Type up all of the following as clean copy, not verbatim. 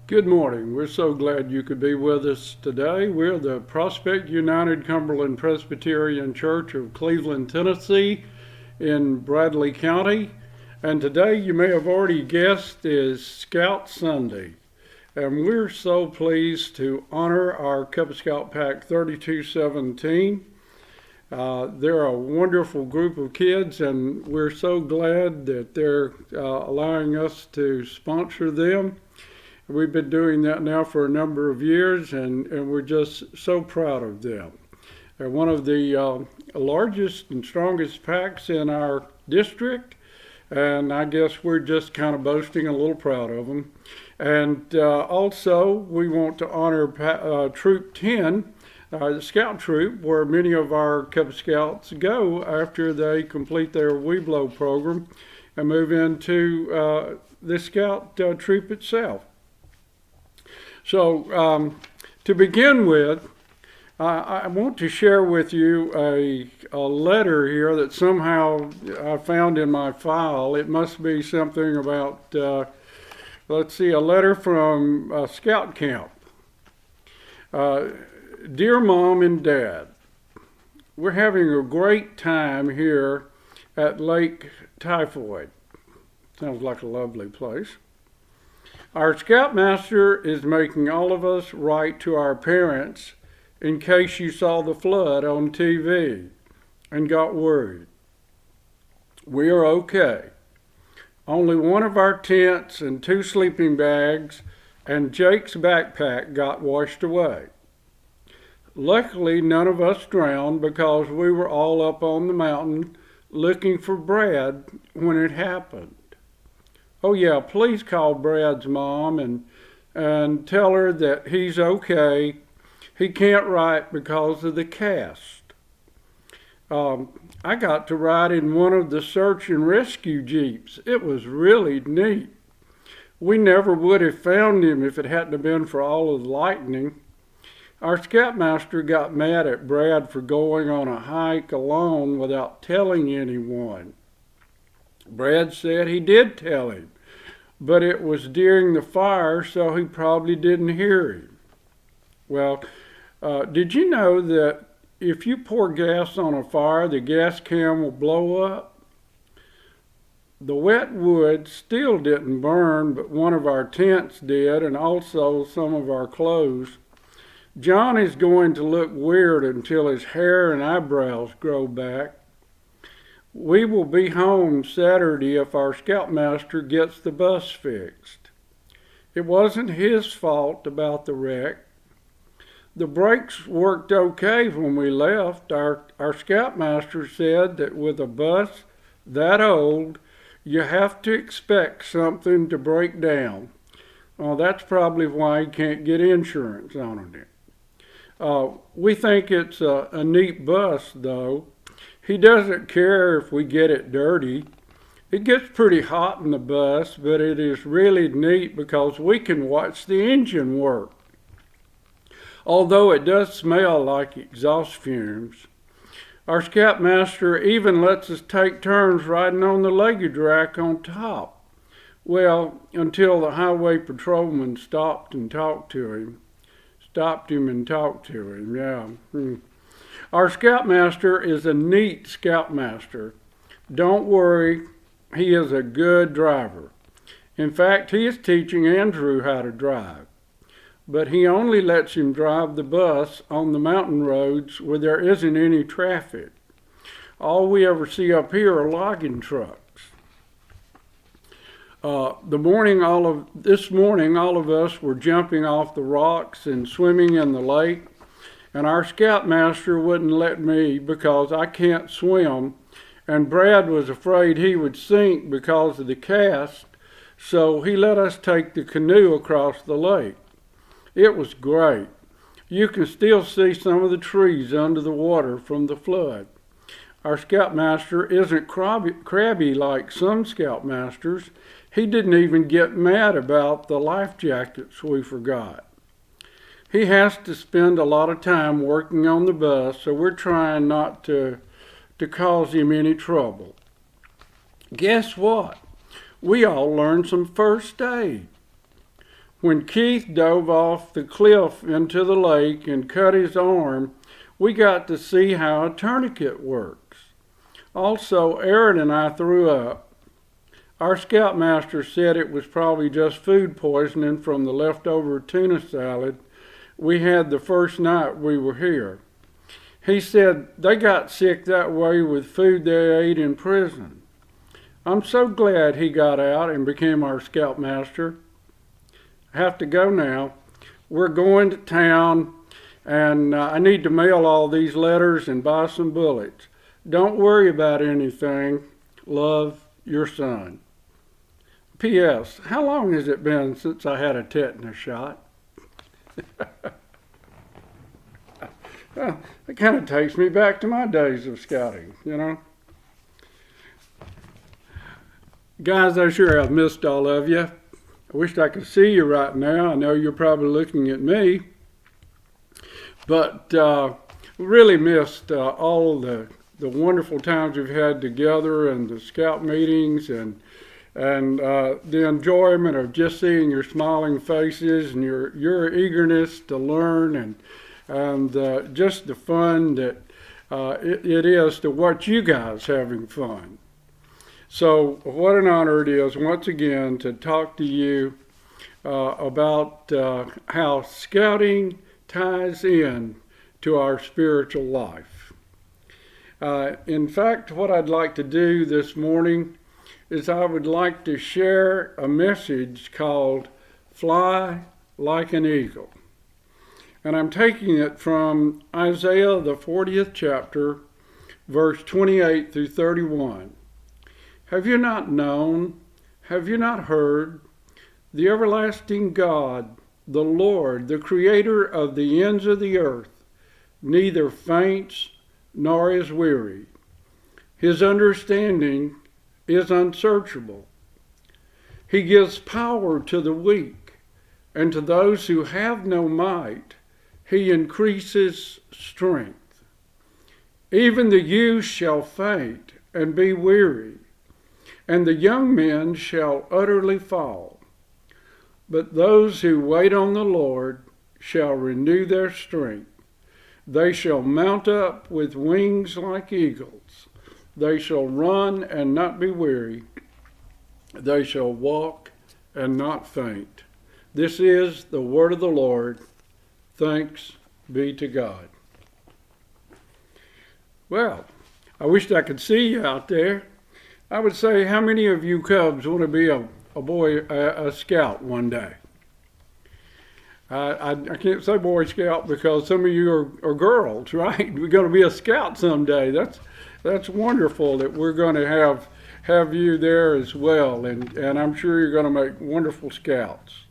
Good morning. We're so glad you could be with us today. We're the Prospect United Cumberland Presbyterian Church of Cleveland, Tennessee in Bradley County. And today, you may have already guessed, is Scout Sunday. And we're so pleased to honor our Cub Scout Pack 3217. They're a wonderful group of kids, and we're so glad that they're allowing us to sponsor them. We've been doing that now for a number of years, and we're just so proud of them. They're one of the largest and strongest packs in our district, and I guess we're just kind of boasting, a little proud of them. And also, we want to honor Troop 10, the Scout Troop, where many of our Cub Scouts go after they complete their Weeblo program and move into the Scout Troop itself. So to begin with, I want to share with you a letter here that somehow I found in my file. It must be something about, let's see, a letter from Scout Camp. Dear Mom and Dad, we're having a great time here at Lake Typhoid. Sounds like a lovely place. Our Scoutmaster is making all of us write to our parents in case you saw the flood on TV and got worried. We are okay. Only one of our tents and 2 sleeping bags and Jake's backpack got washed away. Luckily, none of us drowned because we were all up on the mountain looking for Brad when it happened. Oh yeah, please call Brad's mom and tell her that he's okay. He can't write because of the cast. I got to ride in one of the search and rescue jeeps. It was really neat. We never would have found him if it hadn't have been for all of the lightning. Our Scoutmaster got mad at Brad for going on a hike alone without telling anyone. Brad said he did tell him, but it was during the fire, so he probably didn't hear him. Well, did you know that if you pour gas on a fire, the gas can will blow up? The wet wood still didn't burn, but one of our tents did, and also some of our clothes. John is going to look weird until his hair and eyebrows grow back. We will be home Saturday if our Scoutmaster gets the bus fixed. It wasn't his fault about the wreck. The brakes worked okay when we left. Our Scoutmaster said that with a bus that old, you have to expect something to break down. Well, that's probably why he can't get insurance on it. We think it's a neat bus, though. He doesn't care if we get it dirty. It gets pretty hot in the bus, but it is really neat because we can watch the engine work. Although it does smell like exhaust fumes. Our Scoutmaster even lets us take turns riding on the luggage rack on top. Well, until the highway patrolman stopped him and talked to him, yeah. Our Scoutmaster is a neat Scoutmaster. Don't worry, he is a good driver. In fact, he is teaching Andrew how to drive. But he only lets him drive the bus on the mountain roads where there isn't any traffic. All we ever see up here are logging trucks. This morning, all of us were jumping off the rocks and swimming in the lake. And our Scoutmaster wouldn't let me because I can't swim, and Brad was afraid he would sink because of the cast, so he let us take the canoe across the lake. It was great. You can still see some of the trees under the water from the flood. Our Scoutmaster isn't crabby like some Scoutmasters. He didn't even get mad about the life jackets we forgot. He has to spend a lot of time working on the bus, so we're trying not to cause him any trouble. Guess what? We all learned some first aid. When Keith dove off the cliff into the lake and cut his arm, we got to see how a tourniquet works. Also, Aaron and I threw up. Our scoutmaster said it was probably just food poisoning from the leftover tuna salad we had the first night we were here. He said they got sick that way with food they ate in prison. I'm so glad he got out and became our scoutmaster. I have to go now. We're going to town, and I need to mail all these letters and buy some bullets. Don't worry about anything. Love, your son. P.S. How long has it been since I had a tetanus shot? Well, it kind of takes me back to my days of scouting, you know. Guys, I sure have missed all of you. I wished I could see you right now. I know you're probably looking at me. But really missed all the wonderful times we've had together and the scout meetings and the enjoyment of just seeing your smiling faces and your eagerness to learn and just the fun that it is to watch you guys having fun. So what an honor it is once again to talk to you about how scouting ties in to our spiritual life. In fact, what I'd like to do this morning is I would like to share a message called Fly Like an Eagle. And I'm taking it from Isaiah, the 40th chapter, verse 28 through 31. Have you not known? Have you not heard? The everlasting God, the Lord, the creator of the ends of the earth, neither faints nor is weary. His understanding is unsearchable. He gives power to the weak, and to those who have no might, he increases strength. Even the youth shall faint and be weary, and the young men shall utterly fall. But those who wait on the Lord shall renew their strength. They shall mount up with wings like eagles. They shall run and not be weary. They shall walk and not faint. This is the word of the Lord. Thanks be to God. Well, I wished I could see you out there. I would say, how many of you Cubs want to be a scout one day? I can't say Boy Scout because some of you are girls, right? We're going to be a scout someday. That's wonderful that we're going to have you there as well, and I'm sure you're going to make wonderful scouts.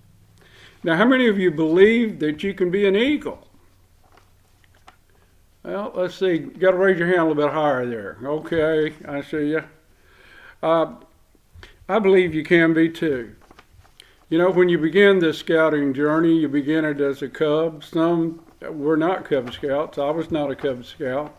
Now, how many of you believe that you can be an eagle? Well, let's see. You got to raise your hand a little bit higher there. Okay, I see you. I believe you can be too. You know, when you begin this scouting journey, you begin it as a Cub. Some were not Cub Scouts. I was not a Cub Scout.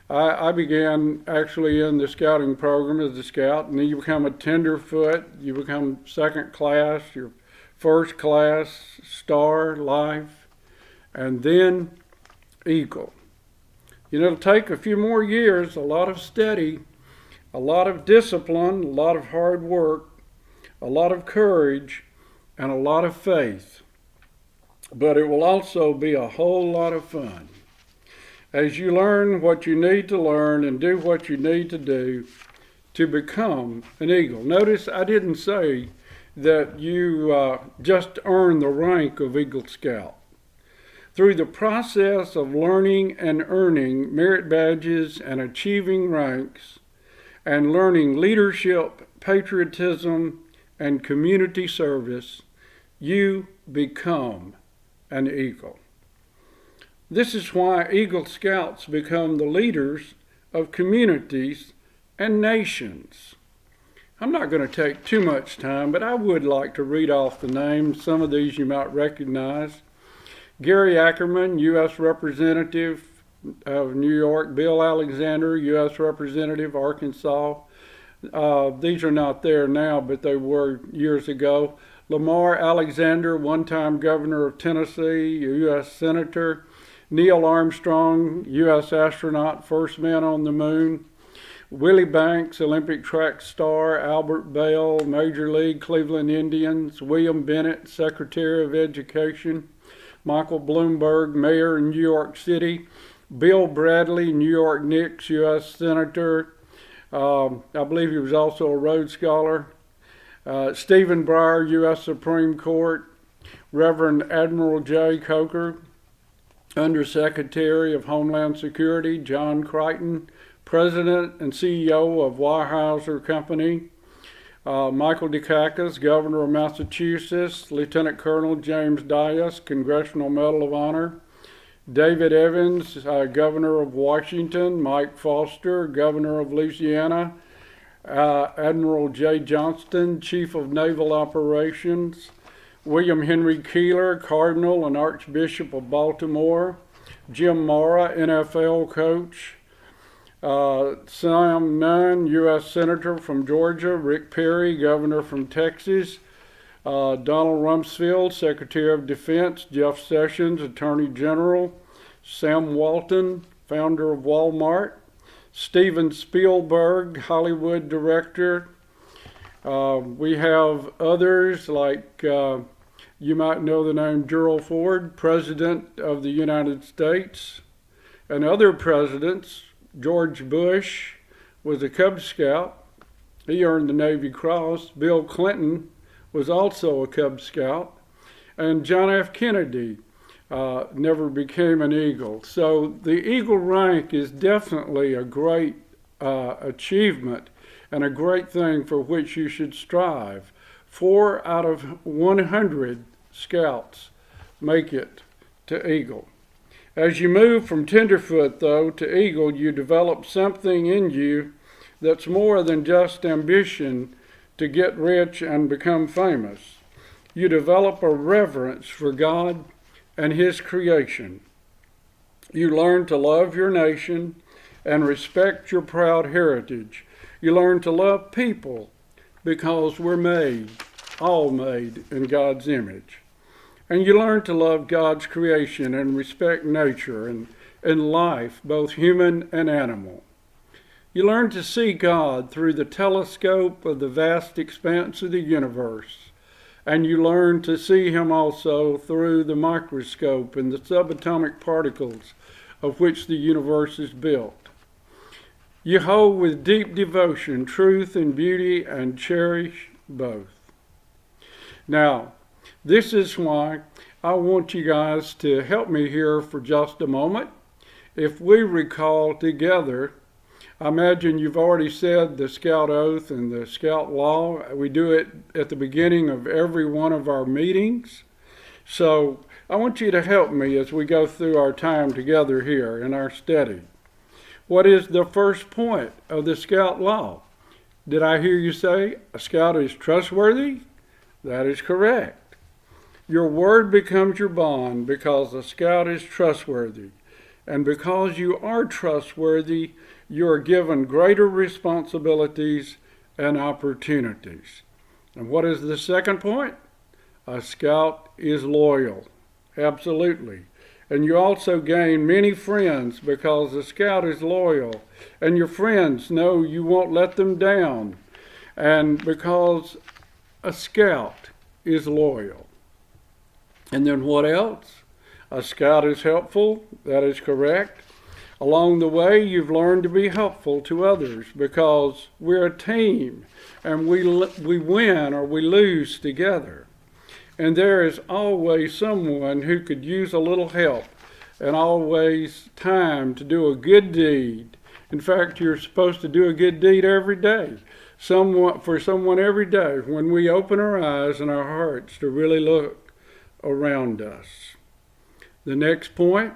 I began actually in the scouting program as a scout, and then you become a tenderfoot, you become second class, your first class, star, life, and then eagle. You know, it'll take a few more years, a lot of study, a lot of discipline, a lot of hard work, a lot of courage, and a lot of faith. But it will also be a whole lot of fun as you learn what you need to learn and do what you need to do to become an eagle. Notice I didn't say that you just earn the rank of Eagle Scout. Through the process of learning and earning merit badges and achieving ranks and learning leadership, patriotism, and community service, you become an eagle. This is why Eagle Scouts become the leaders of communities and nations. I'm not going to take too much time, but I would like to read off the names. Some of these you might recognize. Gary Ackerman, U.S. Representative of New York. Bill Alexander, U.S. Representative, Arkansas. These are not there now, but they were years ago. Lamar Alexander, one-time governor of Tennessee, U.S. Senator. Neil Armstrong, U.S. astronaut, first man on the moon. Willie Banks, Olympic track star. Albert Bell, Major League Cleveland Indians. William Bennett, Secretary of Education. Michael Bloomberg, Mayor in New York City. Bill Bradley, New York Knicks, U.S. Senator. I believe he was also a Rhodes Scholar. Stephen Breyer, U.S. Supreme Court. Reverend Admiral J. Coker, Undersecretary of Homeland Security. John Crichton, President and CEO of Weyerhaeuser Company. Michael Dukakis, Governor of Massachusetts. Lieutenant Colonel James Dias, Congressional Medal of Honor. David Evans, Governor of Washington. Mike Foster, Governor of Louisiana. Admiral J. Johnston, Chief of Naval Operations. William Henry Keeler, Cardinal and Archbishop of Baltimore. Jim Mora, NFL coach. Sam Nunn, U.S. Senator from Georgia. Rick Perry, Governor from Texas. Donald Rumsfeld, Secretary of Defense. Jeff Sessions, Attorney General. Sam Walton, founder of Walmart. Steven Spielberg, Hollywood director. We have others like you might know the name Gerald Ford, President of the United States, and other presidents. George Bush was a Cub Scout. He earned the Navy Cross. Bill Clinton was also a Cub Scout. And John F. Kennedy never became an Eagle. So the Eagle rank is definitely a great achievement and a great thing for which you should strive. 4 out of 100 Scouts make it to Eagle. As you move from tenderfoot, though, to Eagle, you develop something in you that's more than just ambition to get rich and become famous. You develop a reverence for God and His creation. You learn to love your nation and respect your proud heritage. You learn to love people because we're all made in God's image. And you learn to love God's creation and respect nature and life, both human and animal. You learn to see God through the telescope of the vast expanse of the universe. And you learn to see Him also through the microscope and the subatomic particles of which the universe is built. You hold with deep devotion truth and beauty and cherish both. Now, this is why I want you guys to help me here for just a moment. If we recall together, I imagine you've already said the Scout Oath and the Scout Law. We do it at the beginning of every one of our meetings. So I want you to help me as we go through our time together here in our study. What is the first point of the Scout Law? Did I hear you say a Scout is trustworthy? That is correct. Your word becomes your bond because a Scout is trustworthy. And because you are trustworthy, you are given greater responsibilities and opportunities. And what is the second point? A Scout is loyal. Absolutely. And you also gain many friends because a Scout is loyal. And your friends know you won't let them down. And because a Scout is loyal. And then what else? A Scout is helpful. That is correct. Along the way, you've learned to be helpful to others because we're a team and we win or we lose together. And there is always someone who could use a little help and always time to do a good deed. In fact, you're supposed to do a good deed every day. For someone every day when we open our eyes and our hearts to really look around us. The next point,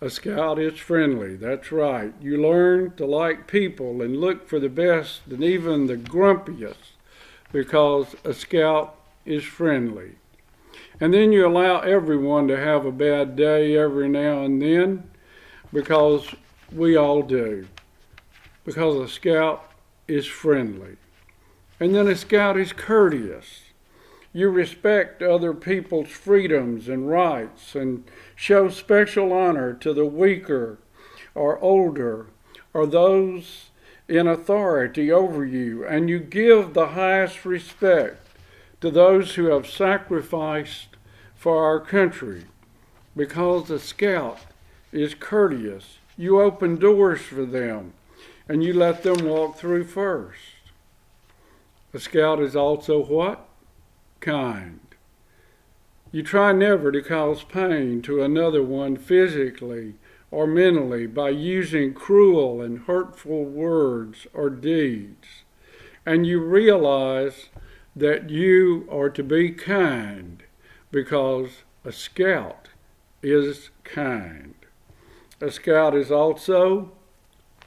a Scout is friendly. That's right. You learn to like people and look for the best and even the grumpiest because a Scout is friendly. And then you allow everyone to have a bad day every now and then because we all do. Because a Scout is friendly. And then a Scout is courteous. You respect other people's freedoms and rights and show special honor to the weaker or older or those in authority over you, and you give the highest respect to those who have sacrificed for our country. Because a scout is courteous, you open doors for them and you let them walk through first. A scout is also what? Kind. You try never to cause pain to another one physically or mentally by using cruel and hurtful words or deeds. And you realize that you are to be kind because a scout is kind. A scout is also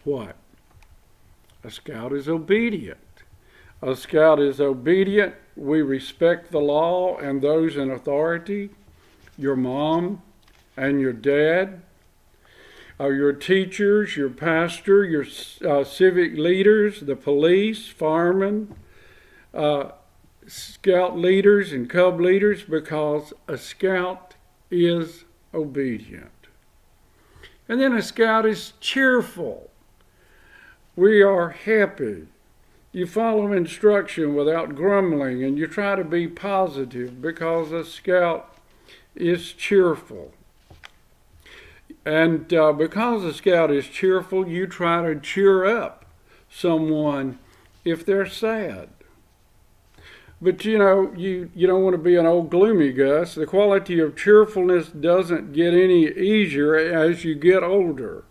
what? A scout is obedient. A scout is obedient. We respect the law and those in authority, your mom and your dad, your teachers, your pastor, your civic leaders, the police, firemen, scout leaders and cub leaders, because a scout is obedient. And then a scout is cheerful. We are happy. You follow instruction without grumbling, and you try to be positive because a scout is cheerful. And because a scout is cheerful, you try to cheer up someone if they're sad. But you don't want to be an old gloomy Gus. The quality of cheerfulness doesn't get any easier as you get older.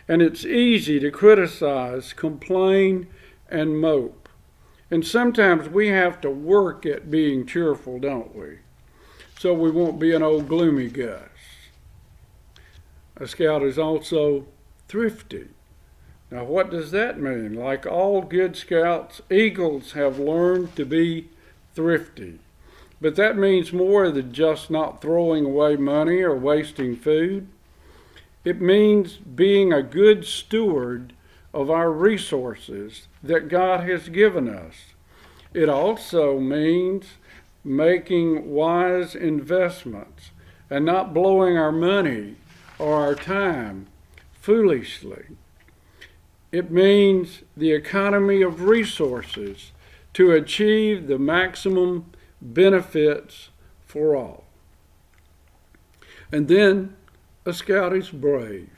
And it's easy to criticize, complain, and mope. And sometimes we have to work at being cheerful, don't we? So we won't be an old gloomy Gus. A scout is also thrifty. Now, what does that mean? Like all good scouts, eagles have learned to be thrifty. But that means more than just not throwing away money or wasting food. It means being a good steward of our resources that God has given us. It also means making wise investments and not blowing our money or our time foolishly. It means the economy of resources to achieve the maximum benefits for all. And then a scout is brave.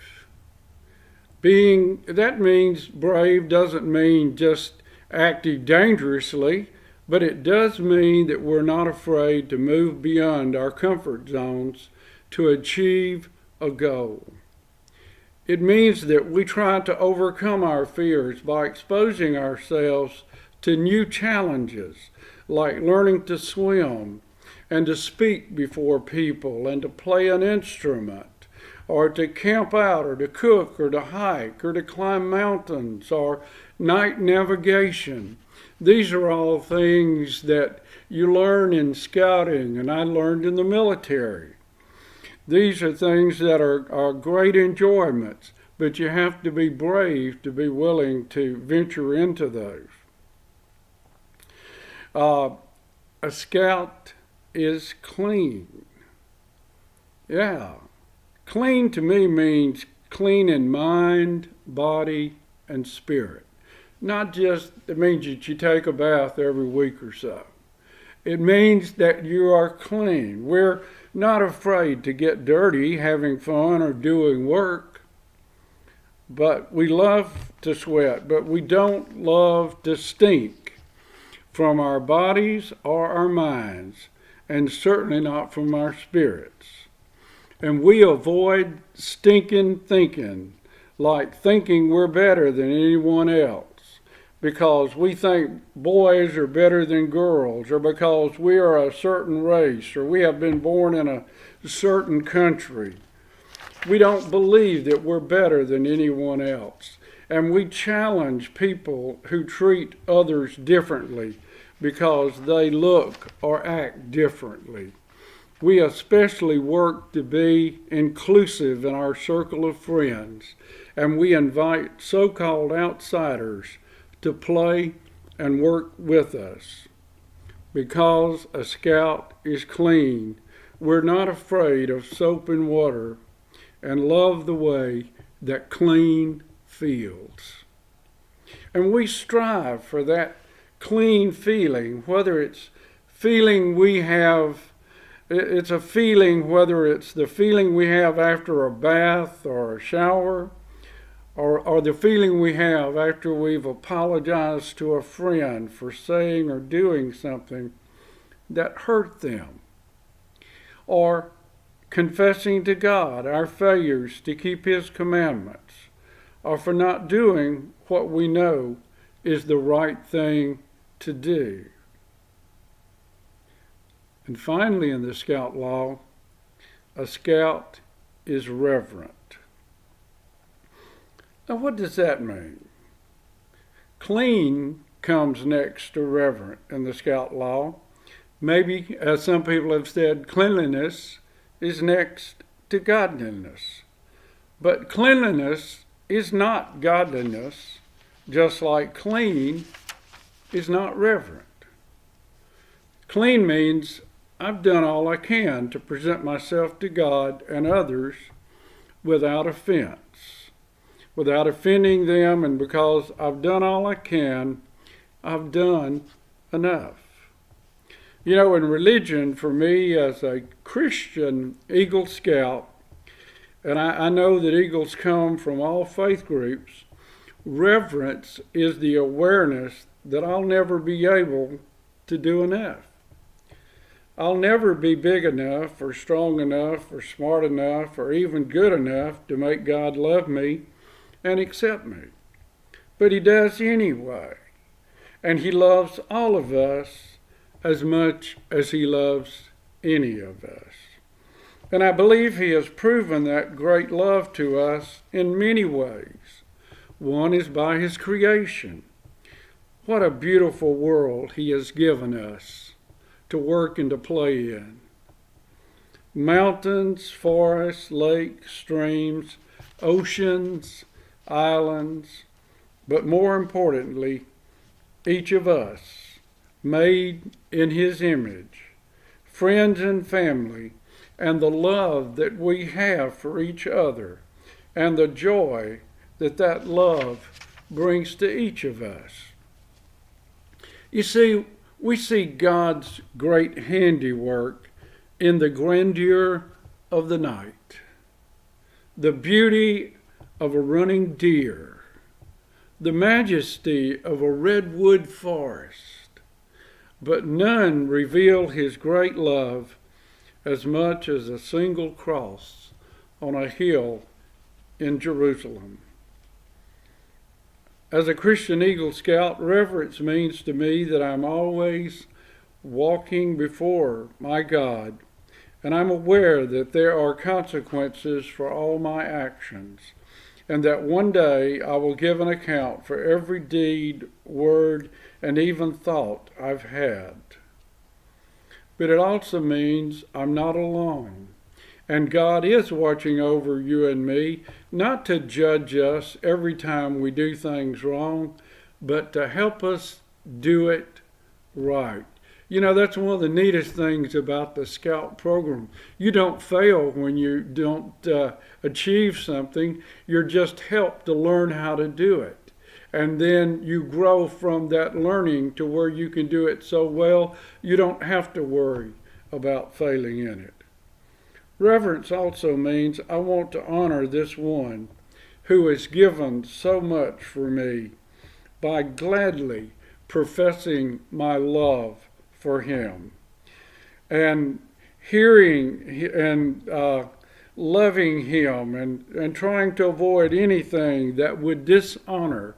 That means brave doesn't mean just acting dangerously, but it does mean that we're not afraid to move beyond our comfort zones to achieve a goal. It means that we try to overcome our fears by exposing ourselves to new challenges, like learning to swim and to speak before people and to play an instrument, or to camp out, or to cook, or to hike, or to climb mountains, or night navigation. These are all things that you learn in scouting, and I learned in the military. These are things that are great enjoyments, but you have to be brave to be willing to venture into those. A scout is clean. Yeah. Clean to me means clean in mind, body, and spirit. Not just, it means that you take a bath every week or so. It means that you are clean. We're not afraid to get dirty, having fun or doing work. But we love to sweat, but we don't love to stink from our bodies or our minds, and certainly not from our spirits. And we avoid stinking thinking, like thinking we're better than anyone else, because we think boys are better than girls, or because we are a certain race, or we have been born in a certain country. We don't believe that we're better than anyone else. And we challenge people who treat others differently because they look or act differently. We especially work to be inclusive in our circle of friends, and we invite so-called outsiders to play and work with us. because a scout is clean, we're not afraid of soap and water and love the way that clean feels. And we strive for that clean feeling, whether it's feeling we have, it's a feeling, whether it's the feeling we have after a bath or a shower, or the feeling we have after we've apologized to a friend for saying or doing something that hurt them, or confessing to God our failures to keep His commandments, or for not doing what we know is the right thing to do. And finally, in the Scout Law, a scout is reverent. Now, what does that mean? Clean comes next to reverent in the Scout Law. Maybe, as some people have said, cleanliness is next to godliness. But cleanliness is not godliness, just like clean is not reverent. Clean means I've done all I can to present myself to God and others without offense, without offending them, and because I've done all I can, I've done enough. You know, in religion, for me as a Christian Eagle Scout, and I know that Eagles come from all faith groups, reverence is the awareness that I'll never be able to do enough. I'll never be big enough or strong enough or smart enough or even good enough to make God love me and accept me. But He does anyway. And He loves all of us as much as He loves any of us. And I believe He has proven that great love to us in many ways. One is by His creation. What a beautiful world He has given us to work and to play in. Mountains, forests, lakes, streams, oceans, islands, but more importantly, each of us, made in His image, friends and family, and the love that we have for each other, and the joy that that love brings to each of us. You see, we see God's great handiwork in the grandeur of the night, the beauty of a running deer, the majesty of a redwood forest, but none reveal His great love as much as a single cross on a hill in Jerusalem. As a Christian Eagle Scout, reverence means to me that I'm always walking before my God, and I'm aware that there are consequences for all my actions, and that one day I will give an account for every deed, word, and even thought I've had. But it also means I'm not alone. And God is watching over you and me, not to judge us every time we do things wrong, but to help us do it right. You know, that's one of the neatest things about the Scout program. You don't fail when you don't achieve something. You're just helped to learn how to do it. And then you grow from that learning to where you can do it so well, you don't have to worry about failing in it. Reverence also means I want to honor this one who has given so much for me by gladly professing my love for Him and hearing and loving Him and trying to avoid anything that would dishonor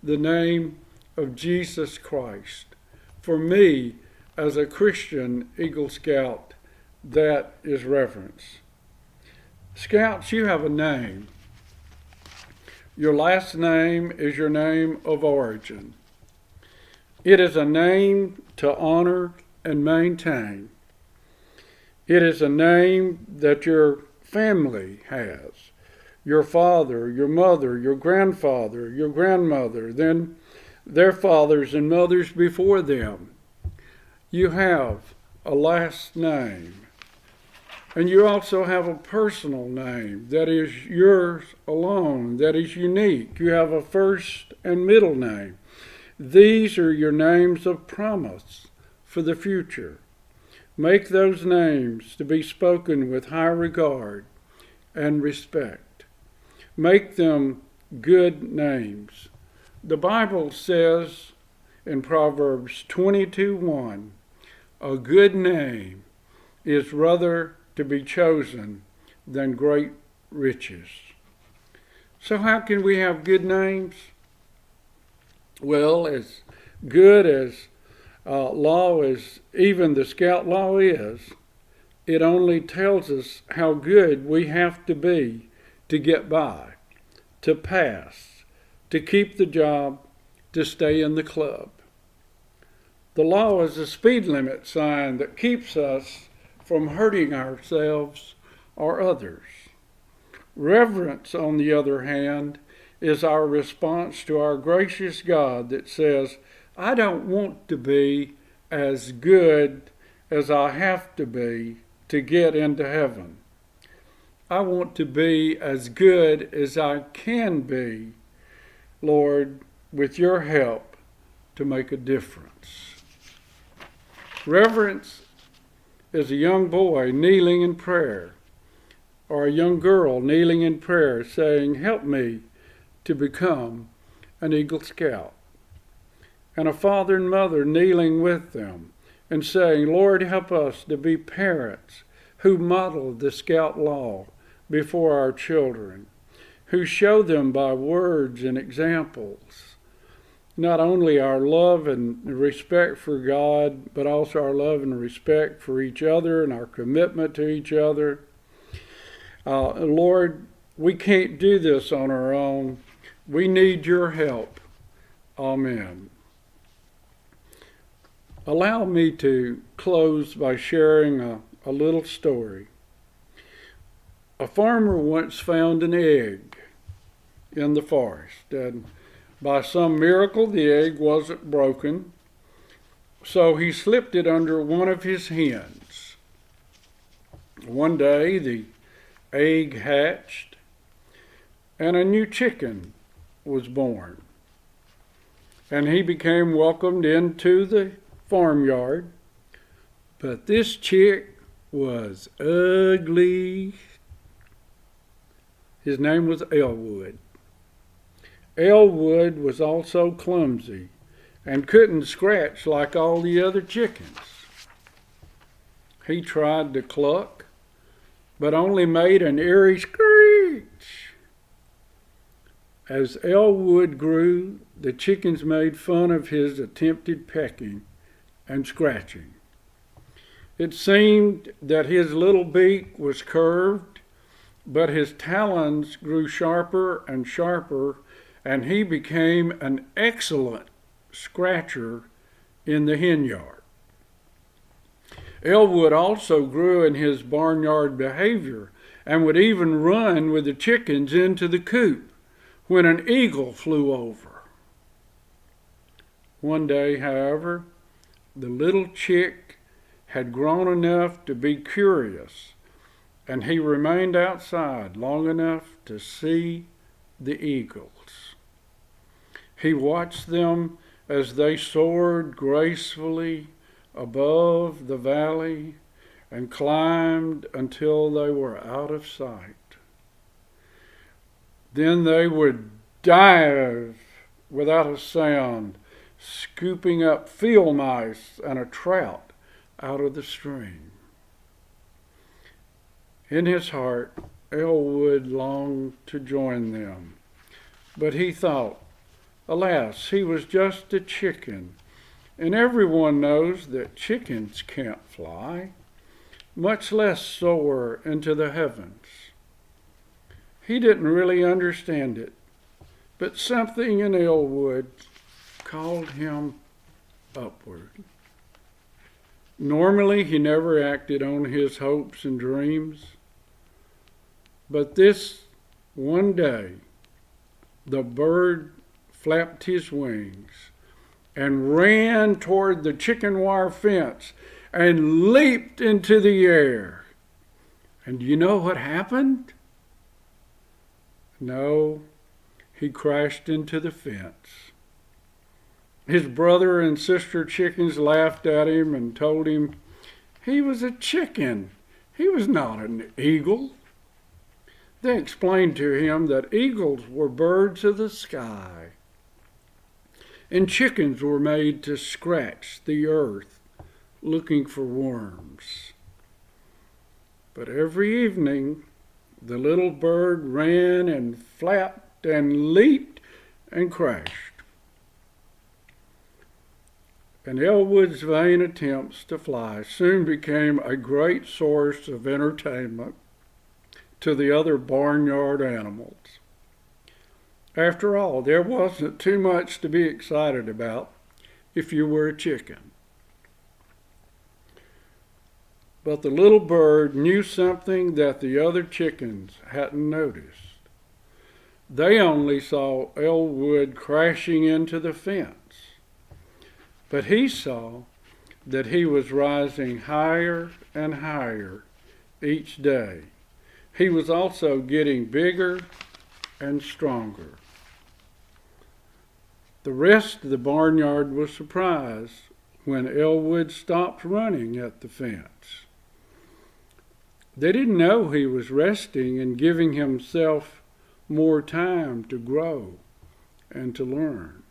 the name of Jesus Christ. For me, as a Christian Eagle Scout, that is reverence. Scouts, you have a name. Your last name is your name of origin. It is a name to honor and maintain. It is a name that your family has. Your father, your mother, your grandfather, your grandmother, then their fathers and mothers before them. You have a last name. And you also have a personal name that is yours alone, that is unique. You have a first and middle name. These are your names of promise for the future. Make those names to be spoken with high regard and respect. Make them good names. The Bible says in Proverbs 22:1, a good name is rather to be chosen than great riches. So how can we have good names? Well, as good as law as even the Scout law is, it only tells us how good we have to be to get by, to pass, to keep the job, to stay in the club. The law is a speed limit sign that keeps us from hurting ourselves or others. Reverence, on the other hand, is our response to our gracious God that says, I don't want to be as good as I have to be to get into heaven. I want to be as good as I can be, Lord, with your help to make a difference. Reverence is a young boy kneeling in prayer, or a young girl kneeling in prayer saying, help me to become an Eagle Scout. And a father and mother kneeling with them and saying, Lord, help us to be parents who model the Scout law before our children, who show them by words and examples not only our love and respect for God, but also our love and respect for each other and our commitment to each other. Lord, we can't do this on our own. We need your help. Amen. Allow me to close by sharing a little story. A farmer once found an egg in the forest, and by some miracle, the egg wasn't broken, so he slipped it under one of his hens. One day, the egg hatched, and a new chicken was born. And he became welcomed into the farmyard. But this chick was ugly. His name was Elwood. Elwood was also clumsy and couldn't scratch like all the other chickens. He tried to cluck, but only made an eerie screech. As Elwood grew, the chickens made fun of his attempted pecking and scratching. It seemed that his little beak was curved, but his talons grew sharper and sharper, and he became an excellent scratcher in the hen yard. Elwood also grew in his barnyard behavior and would even run with the chickens into the coop when an eagle flew over. One day, however, the little chick had grown enough to be curious, and he remained outside long enough to see the eagles. He watched them as they soared gracefully above the valley and climbed until they were out of sight. Then they would dive without a sound, scooping up field mice and a trout out of the stream. In his heart, Elwood longed to join them, but he thought, alas, he was just a chicken, and everyone knows that chickens can't fly, much less soar into the heavens. He didn't really understand it, but something in Elwood called him upward. Normally, he never acted on his hopes and dreams, but this one day, the bird flapped his wings and ran toward the chicken wire fence and leaped into the air. And do you know what happened? No, he crashed into the fence. His brother and sister chickens laughed at him and told him he was a chicken. He was not an eagle. They explained to him that eagles were birds of the sky, and chickens were made to scratch the earth looking for worms. But every evening, the little bird ran and flapped and leaped and crashed. And Elwood's vain attempts to fly soon became a great source of entertainment to the other barnyard animals. After all, there wasn't too much to be excited about if you were a chicken. But the little bird knew something that the other chickens hadn't noticed. They only saw Elwood crashing into the fence. But he saw that he was rising higher and higher each day. He was also getting bigger and stronger. The rest of the barnyard was surprised when Elwood stopped running at the fence. They didn't know he was resting and giving himself more time to grow and to learn.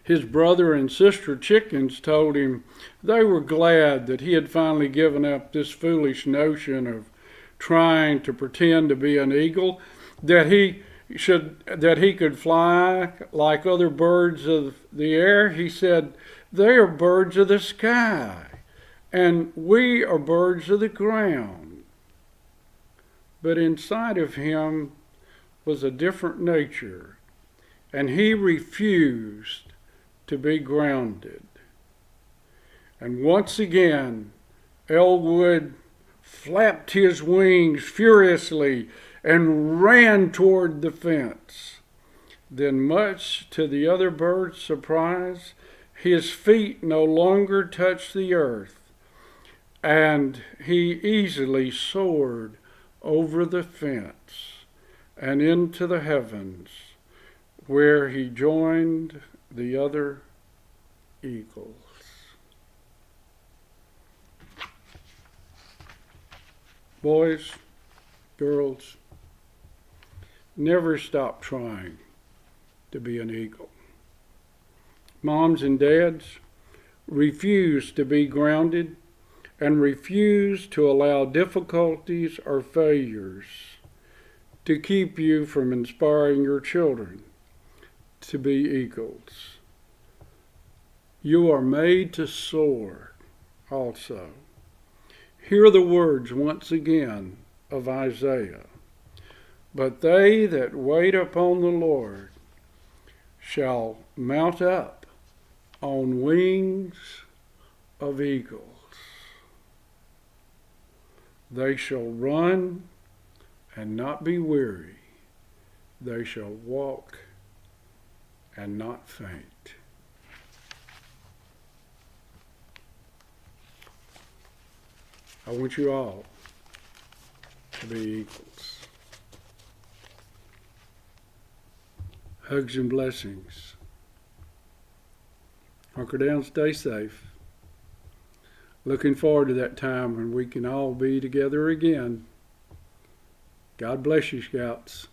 His brother and sister chickens told him they were glad that he had finally given up this foolish notion of trying to pretend to be an eagle, that he could fly like other birds of the air. He said, "They are birds of the sky, and we are birds of the ground." But inside of him was a different nature, and he refused to be grounded. And once again, Elwood flapped his wings furiously and ran toward the fence. Then, much to the other birds' surprise, his feet no longer touched the earth, and he easily soared over the fence and into the heavens, where he joined the other eagles. Boys, girls, never stop trying to be an eagle. Moms and dads, refuse to be grounded and refuse to allow difficulties or failures to keep you from inspiring your children to be eagles. You are made to soar also. Hear the words once again of Isaiah. But they that wait upon the Lord shall mount up on wings of eagles. They shall run and not be weary. They shall walk and not faint. I want you all to be equals. Hugs and blessings. Hunker down, stay safe. Looking forward to that time when we can all be together again. God bless you, Scouts.